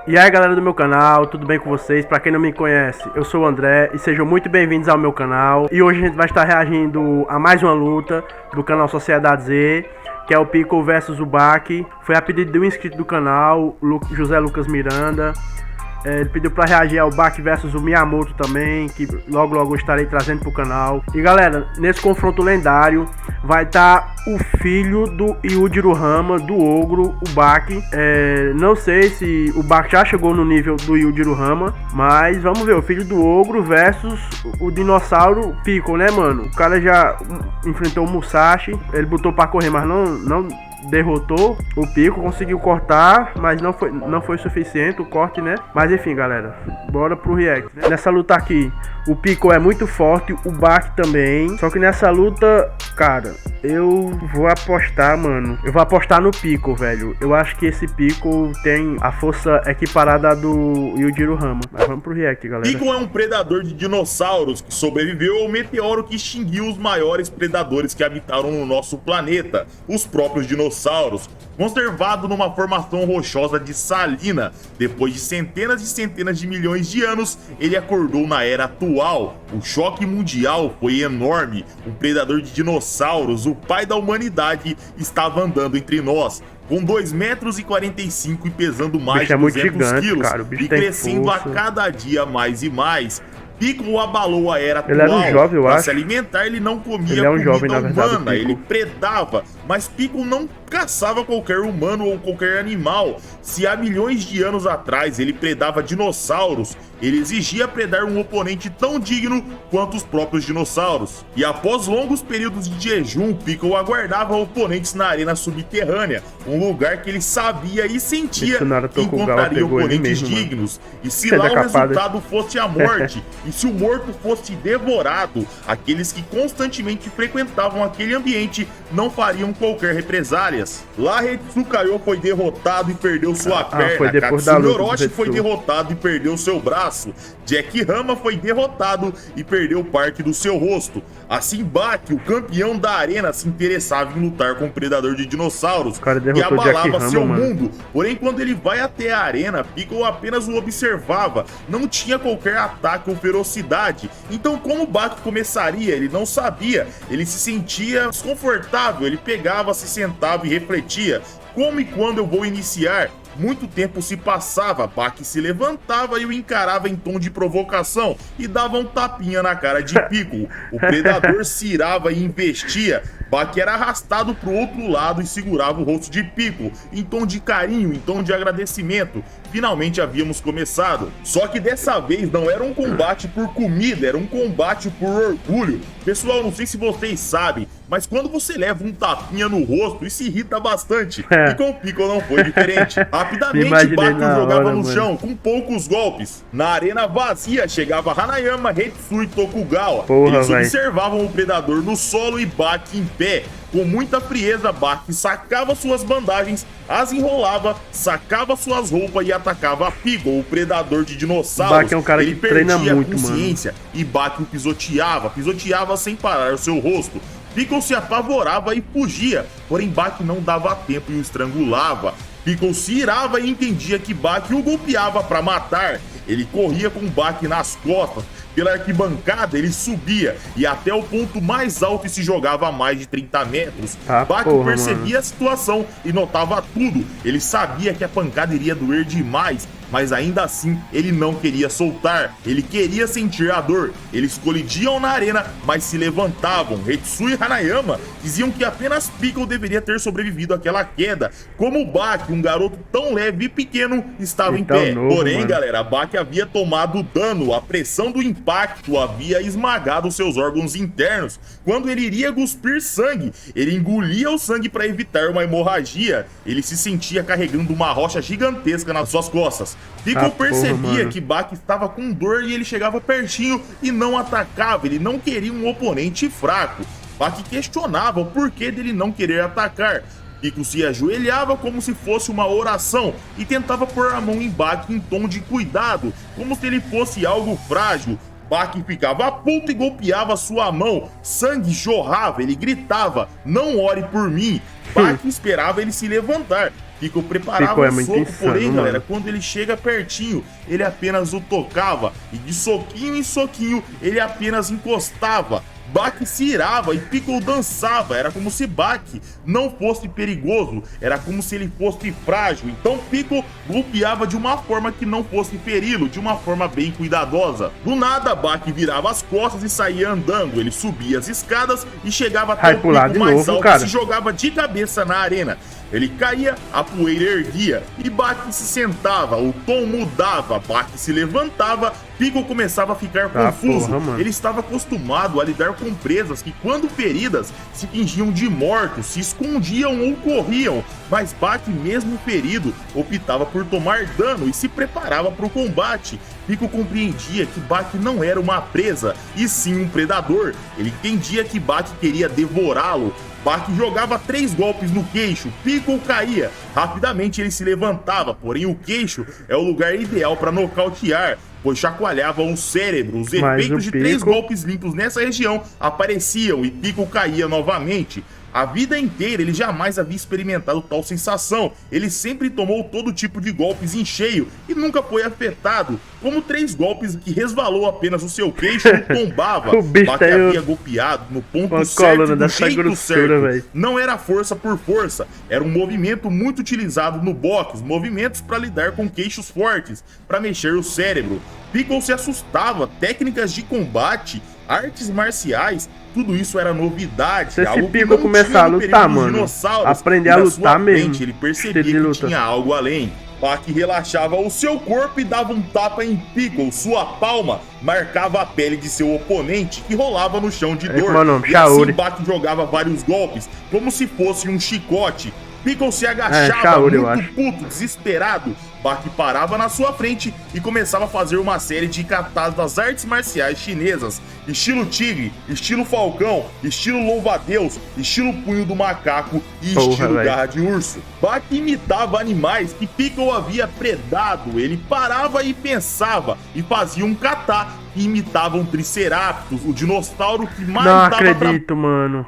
E aí galera do meu canal, tudo bem com vocês? Pra quem não me conhece, eu sou o André e sejam muito bem-vindos ao meu canal. E hoje a gente vai estar reagindo a mais uma luta do canal Sociedade Z, que é o Piccolo versus o Baki. Foi a pedido de um inscrito do canal, José Lucas Miranda. Ele pediu pra reagir ao Baki versus o Miyamoto também, que logo eu estarei trazendo pro canal. E galera, nesse confronto lendário vai estar o filho do Yujiro Hama, do Ogro, o Baki. Não sei se o Baki já chegou no nível do Yujiro Hama, mas vamos ver, o filho do Ogro versus o dinossauro Piccolo, né, mano? O cara já enfrentou o Musashi, ele botou pra correr, mas não derrotou o Piccolo, conseguiu cortar, mas não foi suficiente o corte, né? Mas enfim, galera, bora pro react, né? Nessa luta aqui, o Piccolo é muito forte, o Baki também. Só que nessa luta, cara, eu vou apostar, mano. Eu vou apostar no Piccolo, velho. Eu acho que esse Piccolo tem a força equiparada à do Yujiro Hama. Mas vamos pro react, galera. Piccolo é um predador de dinossauros que sobreviveu ao meteoro que extinguiu os maiores predadores que habitaram no nosso planeta, os próprios dinossauros, conservado numa formação rochosa de salina. Depois de centenas e centenas de milhões de anos, ele acordou na era atual. O choque mundial foi enorme. O predador de dinossauros, o pai da humanidade, estava andando entre nós. Com 2,45 metros e pesando mais de 200 quilos, e crescendo a cada dia mais e mais. Piccolo abalou a era atual. Ele era um jovem, eu acho. Para se alimentar, ele não comia comida humana, ele predava, mas Piccolo não caçava qualquer humano ou qualquer animal. Se há milhões de anos atrás ele predava dinossauros, ele exigia predar um oponente tão digno quanto os próprios dinossauros. E após longos períodos de jejum, Piccolo aguardava oponentes na arena subterrânea, um lugar que ele sabia e sentia que encontraria oponentes dignos. E se lá o resultado fosse a morte, e se o morto fosse devorado, aqueles que constantemente frequentavam aquele ambiente não fariam qualquer represálias. Lá Hetsukayo foi derrotado e perdeu sua perna, Katsumi Orochi foi derrotado e perdeu seu braço, Jack Hama foi derrotado e perdeu parte do seu rosto. Assim Baki, o campeão da arena, se interessava em lutar com o predador de dinossauros que abalava seu mundo. Porém, quando ele vai até a arena, Piccolo apenas o observava, não tinha qualquer ataque ou ferocidade. Então como Baki começaria? Ele não sabia, ele se sentia desconfortável, ele pegava, se sentava e refletia. Como e quando eu vou iniciar? Muito tempo se passava, Baki se levantava e o encarava em tom de provocação e dava um tapinha na cara de Piccolo. O predador se irava e investia. Baki era arrastado para o outro lado e segurava o rosto de Piccolo, em tom de carinho, em tom de agradecimento. Finalmente havíamos começado. Só que dessa vez não era um combate por comida, era um combate por orgulho. Pessoal, não sei se vocês sabem, mas quando você leva um tapinha no rosto, isso irrita bastante. E com o Piccolo não foi diferente. Rapidamente, Baki jogava no chão, com poucos golpes. Na arena vazia, chegava Hanayama, Hetsu e Tokugawa. Eles observavam o predador no solo e Baki em pé. Com muita frieza, Baki sacava suas bandagens, as enrolava, sacava suas roupas e atacava Piccolo, o predador de dinossauros. Baki é um cara que treina muito, a consciência, mano. E Baki o pisoteava sem parar o seu rosto. Piccolo se apavorava e fugia, porém Baki não dava tempo e o estrangulava. Piccolo se irava e entendia que Baki o golpeava para matar. Ele corria com Baki nas costas. Pela arquibancada ele subia e até o ponto mais alto e se jogava a mais de 30 metros. Baki percebia a situação e notava tudo. Ele sabia que a pancada iria doer demais, mas ainda assim ele não queria soltar. Ele queria sentir a dor. Eles colidiam na arena, mas se levantavam. Hetsu e Hanayama diziam que apenas Piccolo deveria ter sobrevivido àquela queda. Como Baki, um garoto tão leve e pequeno, estava em pé. Porém, galera, Baki havia tomado dano. A pressão do impacto havia esmagado seus órgãos internos. Quando ele iria cuspir sangue, ele engolia o sangue para evitar uma hemorragia. Ele se sentia carregando uma rocha gigantesca nas suas costas. Piccolo percebia que Baki estava com dor e ele chegava pertinho e não atacava. Ele não queria um oponente fraco. Baki questionava o porquê dele não querer atacar. Piccolo se ajoelhava como se fosse uma oração e tentava pôr a mão em Baki em tom de cuidado, como se ele fosse algo frágil. Baki ficava puto e golpeava sua mão. Sangue jorrava, ele gritava: "Não ore por mim." Baki esperava ele se levantar. Pico preparava o soco, insano, porém, galera, quando ele chega pertinho, ele apenas o tocava. E de soquinho em soquinho, ele apenas encostava. Bak se irava e Piccolo dançava, era como se Bak não fosse perigoso, era como se ele fosse frágil, então Piccolo golpeava de uma forma que não fosse feri-lo, de uma forma bem cuidadosa. Do nada, Bak virava as costas e saía andando, ele subia as escadas e chegava até o pico mais alto e se jogava de cabeça na arena. Ele caía, a poeira erguia e Bak se sentava, o tom mudava, Bak se levantava, Piccolo começava a ficar confuso. Ele estava acostumado a lidar com presas que, quando feridas, se fingiam de mortos, se escondiam ou corriam, mas Bak, mesmo ferido, optava por tomar dano e se preparava para o combate. Piccolo compreendia que Bak não era uma presa, e sim um predador. Ele entendia que Bak queria devorá-lo. Bak jogava 3 golpes no queixo, Piccolo caía. Rapidamente ele se levantava, porém o queixo é o lugar ideal para nocautear, pois chacoalhava o cérebro. Os efeitos de 3 golpes limpos nessa região apareciam e Piccolo caía novamente. A vida inteira ele jamais havia experimentado tal sensação. Ele sempre tomou todo tipo de golpes em cheio e nunca foi afetado, como 3 golpes que resvalou apenas o seu queixo e tombava. O bicho Bak havia golpeado no ponto certo e do jeito certo. Véio. Não era força por força, era um movimento muito utilizado no boxe, movimentos para lidar com queixos fortes, para mexer o cérebro. Piccolo se assustava, técnicas de combate, artes marciais, tudo isso era novidade. Se esse Piccolo começar a lutar, mano, aprender a lutar mesmo, ele percebia que tinha algo além. Bak relaxava o seu corpo e dava um tapa em Piccolo. Sua palma marcava a pele de seu oponente, que rolava no chão de dor. E assim Bak jogava vários golpes, como se fosse um chicote. Piccolo se agachava, muito puto, desesperado. Bak parava na sua frente e começava a fazer uma série de katanas das artes marciais chinesas, estilo tigre, estilo falcão, estilo louva-a-Deus, estilo punho do macaco e estilo garra de urso. Bak imitava animais que Piccolo havia predado, ele parava e pensava e fazia um kata que imitava um triceratops, o dinossauro que mais mano.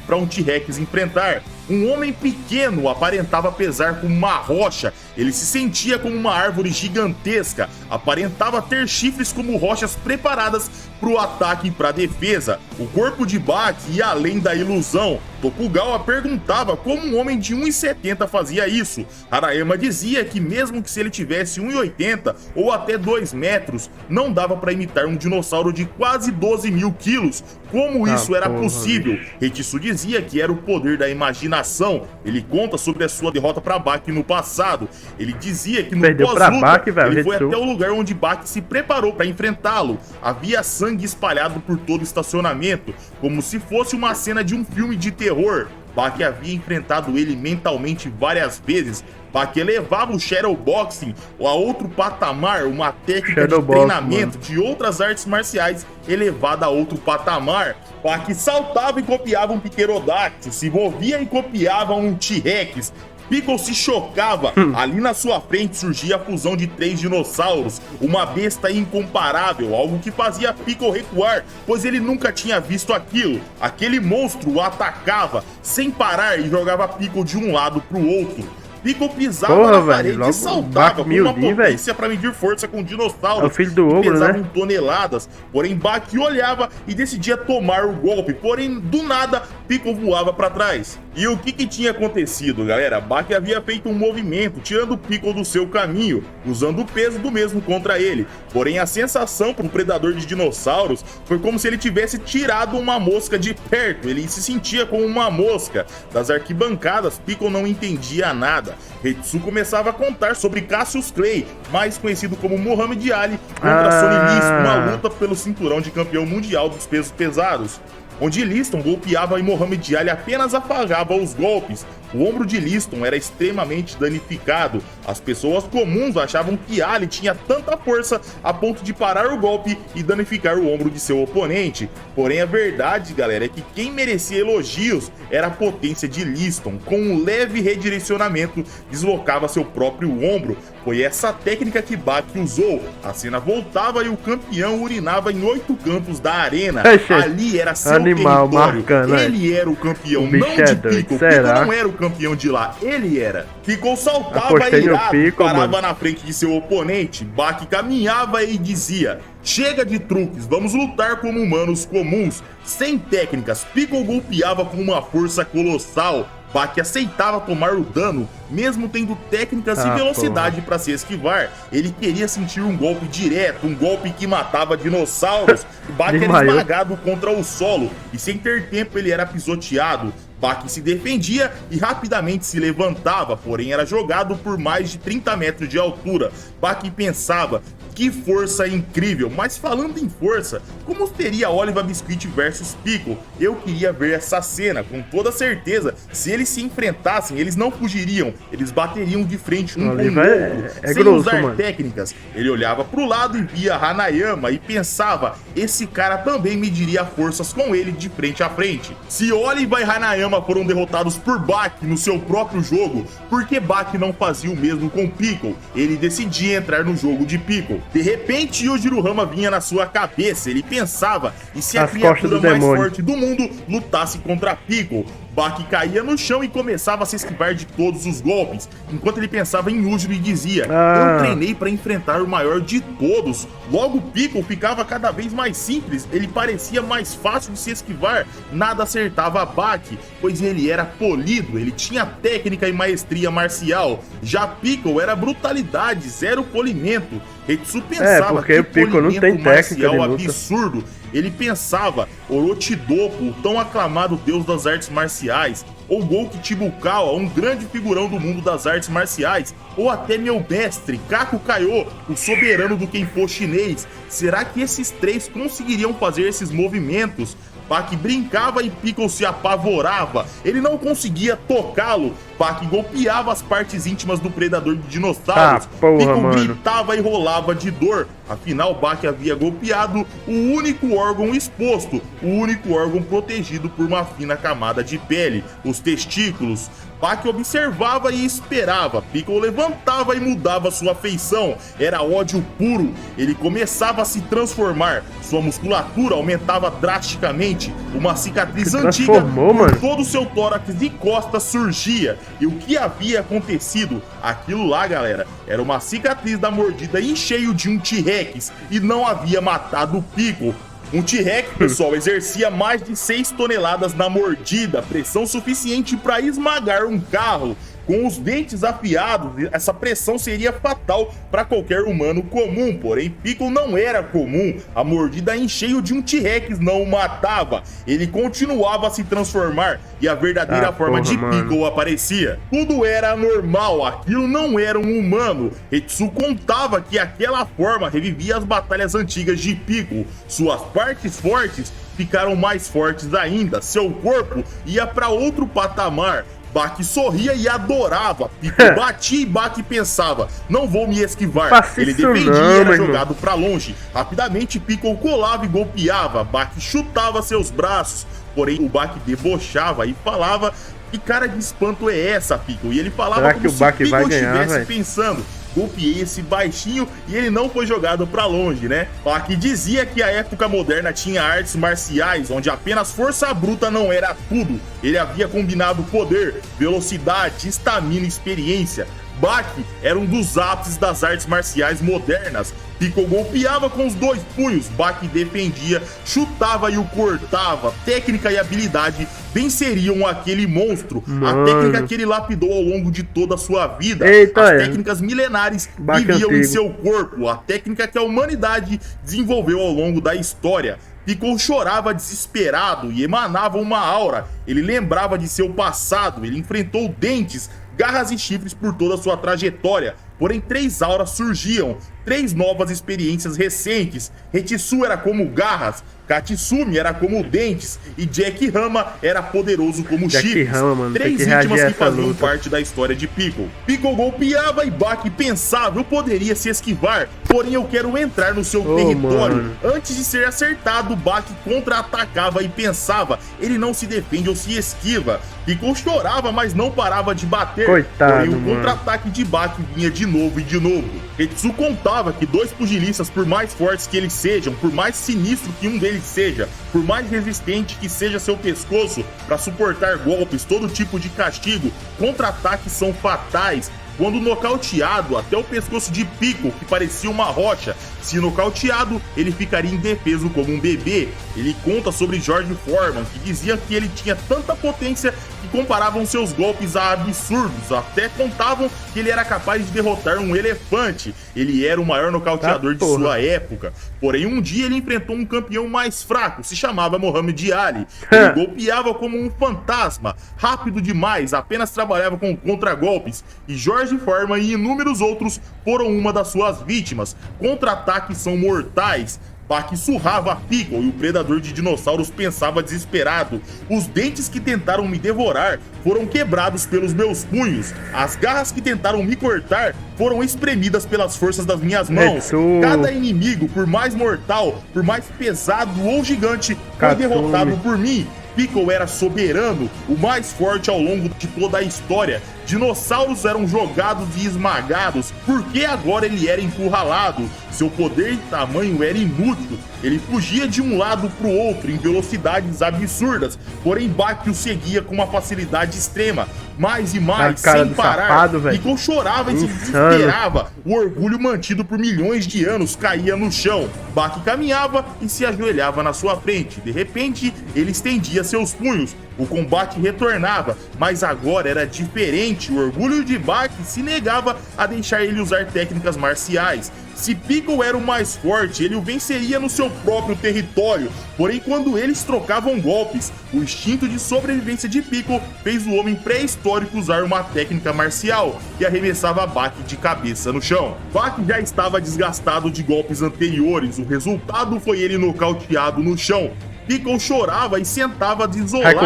Para um T-Rex enfrentar. Um homem pequeno aparentava pesar como uma rocha, ele se sentia como uma árvore gigantesca, aparentava ter chifres como rochas preparadas para o ataque e para a defesa. O corpo de Bak ia além da ilusão. Tokugawa perguntava como um homem de 1,70 fazia isso. Harayama dizia que mesmo que se ele tivesse 1,80 ou até 2 metros, não dava para imitar um dinossauro de quase 12 mil quilos. Como isso era possível? Heiitsu dizia que era o poder da imaginação. Ele conta sobre a sua derrota para Bak no passado. Ele dizia que no pós-luta, ele foi até o lugar onde Bak se preparou para enfrentá-lo. Havia sangue espalhado por todo o estacionamento, como se fosse uma cena de um filme de terror. Bak havia enfrentado ele mentalmente várias vezes. Bak elevava o Shadowboxing a outro patamar, uma técnica de treinamento de outras artes marciais elevada a outro patamar. Bak saltava e copiava um Pterodáctilo, se movia e copiava um T-Rex. Piccolo se chocava. Ali na sua frente surgia a fusão de 3 dinossauros, uma besta incomparável, algo que fazia Piccolo recuar, pois ele nunca tinha visto aquilo. Aquele monstro o atacava sem parar e jogava Piccolo de um lado para o outro. Piccolo pisava na parede e saltava com uma potência para medir força com dinossauros que pesavam toneladas. Porém, Bak olhava e decidia tomar o golpe. Porém, do nada, Piccolo voava para trás. E o que tinha acontecido, galera? Bak havia feito um movimento, tirando o Piccolo do seu caminho, usando o peso do mesmo contra ele. Porém, a sensação para um predador de dinossauros foi como se ele tivesse tirado uma mosca de perto. Ele se sentia como uma mosca. Das arquibancadas, Piccolo não entendia nada. Heiitsu começava a contar sobre Cassius Clay, mais conhecido como Muhammad Ali, contra Sonny Liston, uma luta pelo cinturão de campeão mundial dos pesos pesados, onde Liston golpeava e Muhammad Ali apenas afagava os golpes. O ombro de Liston era extremamente danificado. As pessoas comuns achavam que Ali tinha tanta força a ponto de parar o golpe e danificar o ombro de seu oponente. Porém, a verdade, galera, é que quem merecia elogios era a potência de Liston. Com um leve redirecionamento, deslocava seu próprio ombro. Foi essa técnica que Bak usou. A cena voltava e o campeão urinava em 8 cantos da arena. Ali era seu território. Ele era o campeão, não de Piccolo. Piccolo não era o campeão. campeão de lá, ele era. Piccolo saltava irado, parava na frente de seu oponente, Baki caminhava e dizia: chega de truques, vamos lutar como humanos comuns, sem técnicas. Piccolo golpeava com uma força colossal, Baki aceitava tomar o dano, mesmo tendo técnicas e velocidade para se esquivar. Ele queria sentir um golpe direto, um golpe que matava dinossauros. Baki era esmagado contra o solo e sem ter tempo ele era pisoteado. Baki se defendia e rapidamente se levantava, porém era jogado por mais de 30 metros de altura. Baki pensava: que força incrível! Mas falando em força, como seria Oliva Biscuit versus Piccolo? Eu queria ver essa cena, com toda certeza. Se eles se enfrentassem, eles não fugiriam, eles bateriam de frente um com o outro, sem usar técnicas. Ele olhava pro lado e via Hanayama e pensava: esse cara também mediria forças com ele de frente a frente. Se Oliva e Hanayama foram derrotados por Baki no seu próprio jogo, por que Baki não fazia o mesmo com Piccolo? Ele decidia entrar no jogo de Piccolo. De repente, Yojiro-Hama vinha na sua cabeça. Ele pensava: e se a criatura mais forte do mundo lutasse contra Piccolo? Baki caía no chão e começava a se esquivar de todos os golpes, enquanto ele pensava em Yujiro e dizia: eu treinei para enfrentar o maior de todos. Logo, Piccolo ficava cada vez mais simples, ele parecia mais fácil de se esquivar, nada acertava Baki, pois ele era polido, ele tinha técnica e maestria marcial. Já Piccolo era brutalidade, zero polimento. Hetsu pensava porque o Piccolo não tem técnica de luta. Absurdo. Ele pensava: Orochidopo, o tão aclamado deus das artes marciais, ou Gouki Chibukawa, um grande figurão do mundo das artes marciais, ou até meu mestre, Kaku Kaio, o soberano do Kenpo chinês. Será que esses três conseguiriam fazer esses movimentos? Baki brincava e Piccolo se apavorava. Ele não conseguia tocá-lo. Baki golpeava as partes íntimas do predador de dinossauros. Piccolo gritava e rolava de dor. Afinal, Baki havia golpeado o único órgão exposto, o único órgão protegido por uma fina camada de pele, os testículos. Baki observava e esperava. Piccolo levantava e mudava sua feição. Era ódio puro. Ele começava a se transformar. Sua musculatura aumentava drasticamente. Uma cicatriz antiga por todo o seu tórax e costas surgia. E o que havia acontecido? Aquilo lá, galera, era uma cicatriz da mordida em cheio de um T-Rex. E não havia matado o Piccolo. Um T-Rex, pessoal, exercia mais de 6 toneladas na mordida, pressão suficiente para esmagar um carro. Com os dentes afiados, essa pressão seria fatal para qualquer humano comum, porém Piccolo não era comum. A mordida em cheio de um T-Rex não o matava. Ele continuava a se transformar e a verdadeira forma de Piccolo aparecia. Tudo era normal, aquilo não era um humano. Hetsu contava que aquela forma revivia as batalhas antigas de Piccolo. Suas partes fortes ficaram mais fortes ainda, seu corpo ia para outro patamar. Baki sorria e adorava. Piccolo batia e Baki pensava: não vou me esquivar. Ele defendia e era jogado pra longe. Rapidamente Piccolo colava e golpeava. Baki chutava seus braços. Porém o Baki debochava e falava: que cara de espanto é essa, Piccolo? E ele falava como se Piccolo estivesse pensando: golpeei esse baixinho e ele não foi jogado pra longe, né? Baki dizia que a época moderna tinha artes marciais, onde apenas força bruta não era tudo. Ele havia combinado poder, velocidade, estamina e experiência. Baki era um dos ápices das artes marciais modernas. Piccolo golpeava com os 2 punhos, Baki defendia, chutava e o cortava. Técnica e habilidade venceriam aquele monstro. A técnica que ele lapidou ao longo de toda a sua vida. As técnicas milenares viviam em seu corpo. A técnica que a humanidade desenvolveu ao longo da história. Piccolo chorava desesperado e emanava uma aura. Ele lembrava de seu passado, ele enfrentou dentes, garras e chifres por toda a sua trajetória. Porém, 3 auras surgiam, 3 novas experiências recentes. Hetsu era como garras, Katsumi era como dentes e Jack Hama era poderoso como chifres. 3 íntimas que faziam parte da história de Piccolo. Piccolo golpeava e Baki pensava: eu poderia se esquivar, porém eu quero entrar no seu território. Antes de ser acertado, Baki contra-atacava e pensava: ele não se defende ou se esquiva. Piccolo chorava, mas não parava de bater. Porém o contra-ataque de Baki vinha de de novo e de novo. Hetsu contava que dois pugilistas, por mais fortes que eles sejam, por mais sinistro que um deles seja, por mais resistente que seja seu pescoço para suportar golpes, todo tipo de castigo, contra-ataques são fatais. Quando nocauteado, até o pescoço de Piccolo, que parecia uma rocha, se nocauteado, ele ficaria indefeso como um bebê. Ele conta sobre George Foreman, que dizia que ele tinha tanta potência que comparavam seus golpes a absurdos, até contavam que ele era capaz de derrotar um elefante. Ele era o maior nocauteador de sua época. Porém, um dia ele enfrentou um campeão mais fraco, se chamava Muhammad Ali. Ele golpeava como um fantasma, rápido demais, apenas trabalhava com contragolpes, e George Foreman e inúmeros outros foram uma das suas vítimas. Contra-ataques são mortais. Baki surrava Piccolo e o predador de dinossauros pensava desesperado. Os dentes que tentaram me devorar foram quebrados pelos meus punhos. As garras que tentaram me cortar foram espremidas pelas forças das minhas mãos. Cada inimigo, por mais mortal, por mais pesado ou gigante, foi derrotado por mim. Piccolo era soberano, o mais forte ao longo de toda a história. Dinossauros eram jogados e esmagados, porque agora ele era encurralado. Seu poder e tamanho era inútil. Ele fugia de um lado para o outro em velocidades absurdas, porém Baki o seguia com uma facilidade extrema. Mais e mais, sem parar. Piccolo chorava e se desesperava. O orgulho mantido por milhões de anos caía no chão. Baki caminhava e se ajoelhava na sua frente. De repente, ele estendia seus punhos. O combate retornava, mas agora era diferente. O orgulho de Baki se negava a deixar ele usar técnicas marciais. Se Piccolo era o mais forte, ele o venceria no seu próprio território. Porém, quando eles trocavam golpes, o instinto de sobrevivência de Piccolo fez o homem pré-histórico usar uma técnica marcial e arremessava Baki de cabeça no chão. Baki já estava desgastado de golpes anteriores, o resultado foi ele nocauteado no chão. Piccolo chorava e sentava desolado.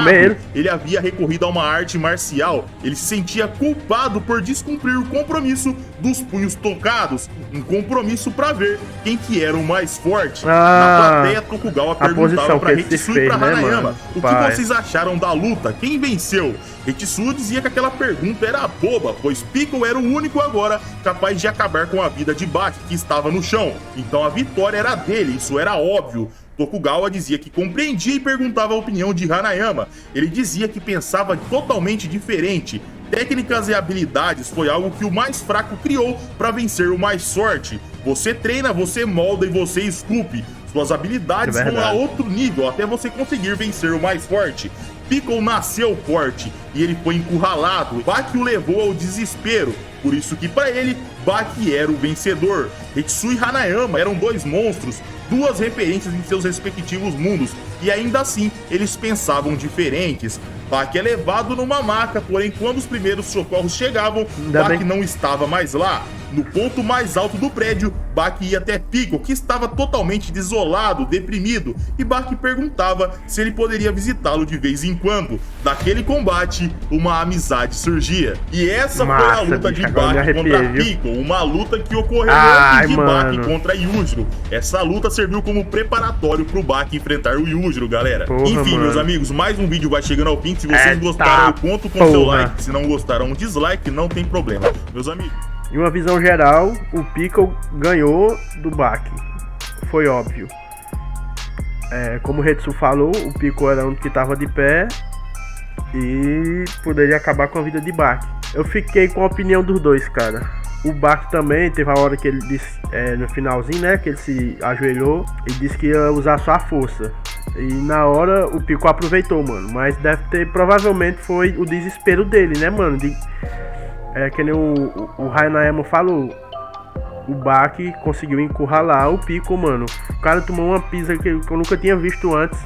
Ele havia recorrido a uma arte marcial. Ele se sentia culpado por descumprir o compromisso dos punhos tocados. Um compromisso para ver quem que era o mais forte. Na plateia, Tokugawa perguntava para Hetsu e para Hanayama, o que vocês acharam da luta? Quem venceu? Hetsu dizia que aquela pergunta era boba, pois Piccolo era o único agora capaz de acabar com a vida de Baki, que estava no chão. Então a vitória era dele, isso era óbvio. Tokugawa dizia que compreendia e perguntava a opinião de Hanayama. Ele dizia que pensava totalmente diferente. Técnicas e habilidades foi algo que o mais fraco criou para vencer o mais forte. Você treina, você molda e você esculpe. Suas habilidades vão a outro nível até você conseguir vencer o mais forte. Piccolo nasceu forte e ele foi encurralado. Baki o levou ao desespero. Por isso que para ele, Baki era o vencedor. Hetsu e Hanayama eram dois monstros, duas referências em seus respectivos mundos, e ainda assim eles pensavam diferentes. Baki é levado numa maca, porém quando os primeiros socorros chegavam, Baki não estava mais lá. No ponto mais alto do prédio, Baki ia até Piccolo, que estava totalmente desolado, deprimido, e Baki perguntava se ele poderia visitá-lo de vez em quando. Daquele combate, uma amizade surgia. E essa foi a luta de Baki contra Piccolo, uma luta que ocorreu antes de Baki contra Yujiro. Essa luta serviu como preparatório pro Baki enfrentar o Yujiro, galera. Enfim, meus amigos, mais um vídeo vai chegando ao fim. Se vocês gostaram, eu conto com seu like. Se não gostaram, um dislike, não tem problema. Meus amigos, em uma visão geral, o Piccolo ganhou do Baki. Foi óbvio. Como o Hetsu falou, o Piccolo era o único que estava de pé e poderia acabar com a vida de Baki. Eu fiquei com a opinião dos dois, cara. O Baki também teve a hora que ele disse, no finalzinho, né, que ele se ajoelhou e disse que ia usar só a força. E na hora o Piccolo aproveitou, mano. Mas deve ter, provavelmente foi o desespero dele, né, mano? Que nem o Hanayama falou. O Baki conseguiu encurralar o Piccolo, mano. O cara tomou uma pisa que eu nunca tinha visto antes.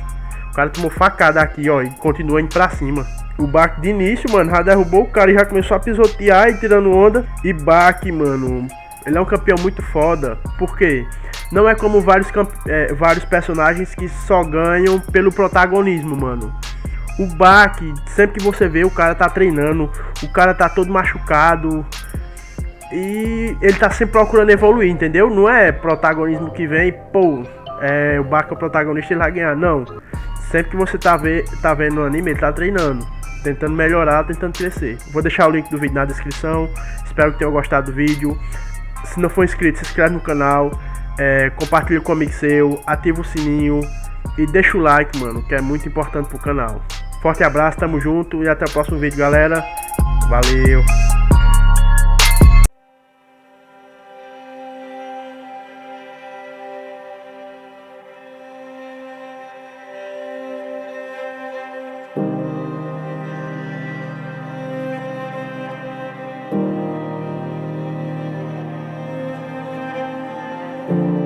O cara tomou facada aqui, ó, e continua indo pra cima. O Baki de início, mano, já derrubou o cara e já começou a pisotear e tirando onda. E Baki, mano, ele é um campeão muito foda. Por quê? Não é como vários personagens que só ganham pelo protagonismo, mano. O Baki, sempre que você vê, o cara tá treinando, o cara tá todo machucado e ele tá sempre procurando evoluir, entendeu? Não é protagonismo que vem, pô, o Baki é o protagonista, ele vai ganhar, não. Sempre que você tá vendo no anime, ele tá treinando. tentando melhorar, tentando crescer. Vou deixar o link do vídeo na descrição. Espero que tenham gostado do vídeo. Se não for inscrito, se inscreve no canal, compartilha com um amigo seu, ativa o sininho e deixa o like, mano, que é muito importante pro canal. Forte abraço, tamo junto e até o próximo vídeo, galera. Valeu! Thank you.